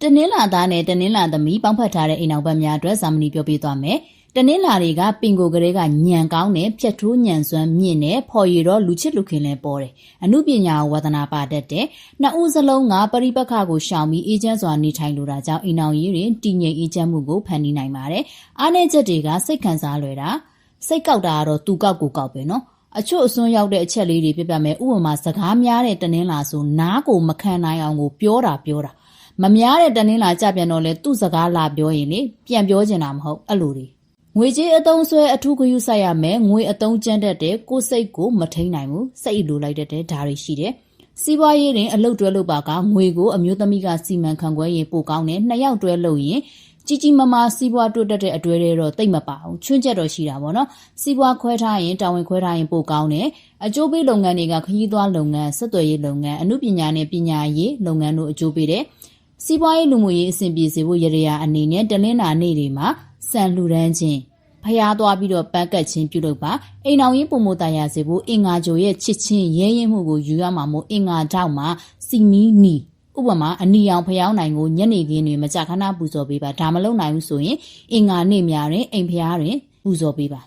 တနင်္လာသားနဲ့တနင်္လာသမီးပေါင်းဖက်ထားတဲ့အိမ်အောင်ဘက်များအတွက်ဇာမနီပြောပြသွားမယ်။တနင်္လာတွေကပင်ကိုကလေးကညံကောင်းတဲ့ဖြတ်ထိုးညံစွမ်းမြင့်တဲ့ဖော်ရည်တော့လူချစ်လူခင်လဲပေါ်တယ်။အမှုပညာကိုဝါသနာပါတတ်တဲ့နှစ်ဦးစလုံးကပရိပက္ခကိုရှောင်ပြီးအေးချမ်းစွာနေထိုင်လိုတာကြောင့်အိမ်အောင်ကြီးတွေတည်ငြိမ်အေးချမ်းမှုကိုဖန်တီးနိုင်ပါတယ်။အားနည်းချက်တွေကစိတ်ခံစားလွယ်တာစိတ်ကောက်တာကတော့သူကောက်ကိုကောက်ပဲနော်။အချို့အစွန်းရောက်တဲ့အချက်လေးတွေပြပြမယ်ဥပမာစကားများတဲ့တနင်္လာဆိုနားကိုမခံနိုင်အောင်ကိုပြောတာမများတဲ့တနင်္လာကြပြန်တော့လေသူ့စကားလာပြောရင်လေပြန်ပြောချင်တာမဟုတ်အဲ့လိုတွေငွေကြေးအသုံးဆွဲအထူးဂရုစိုက်ရမယ်ငွေအသုံးကျန်းတတ်တဲ့ကိုယ်စိတ်ကိုမထိန်နိုင်ဘူးစိတ်လိုလိုက်တတ်တဲ့ဓာတ်တွေရှိတယ်စီးပွားရေးတွင်အလုပ်တွဲလုပ်ပါကငွေကိုအမျိုးသမီးကစီမံခန့်ခွဲရင်ပိုကောင်းတယ်နှစ်ယောက်တွဲလုပ်ရင်ကြီးမားမားစီးပွားတိုးတက်တဲ့အတွဲတွေတော့တိတ်မပါဘူးချွင်းချက်တော့ရှိတာပေါ့နော်စီးပွားခွဲထားရင်တာဝန်ခွဲထားရင်ပိုကောင်းတယ်အကျိုးပေးလုပ်ငန်းတွေကခရီးသွားလုပ်ငန်းဆက်သွယ်ရေးလုပ်ငန်းအမှုပညာနဲ့ပညာရေးလုပ်ငန်းတို့အကျိုးပေးတယ်စီးပွားရေးလူမှုရေးအဆင်ပြေစေဖို့ရရအနေနဲ့တလင်းနာနေ့တွေမှာစံလှူဒန်းခြင်းဖျားသွားပြီးတော့ပန်းကတ်ခြင်းပြုလုပ်ပါအိမ်အောင်ရေးပုံမတရစေဖို့အင်္ဂါကြိုရဲ့ချစ်ချင်းရဲရင်မှုကိုယူရမှာမို့အင်္ဂါတောက်မှာစီမီနီဥပမာအနီအောင်ဖျောင်းနိုင်ကိုညနေခင်းတွေမကြခဏပူဇော်ပေးပါဒါမလုပ်နိုင်ဘူးဆိုရင်အင်္ဂါနေ့များတွင်အိမ်ဖျားတွင်ပူဇော်ပေးပါ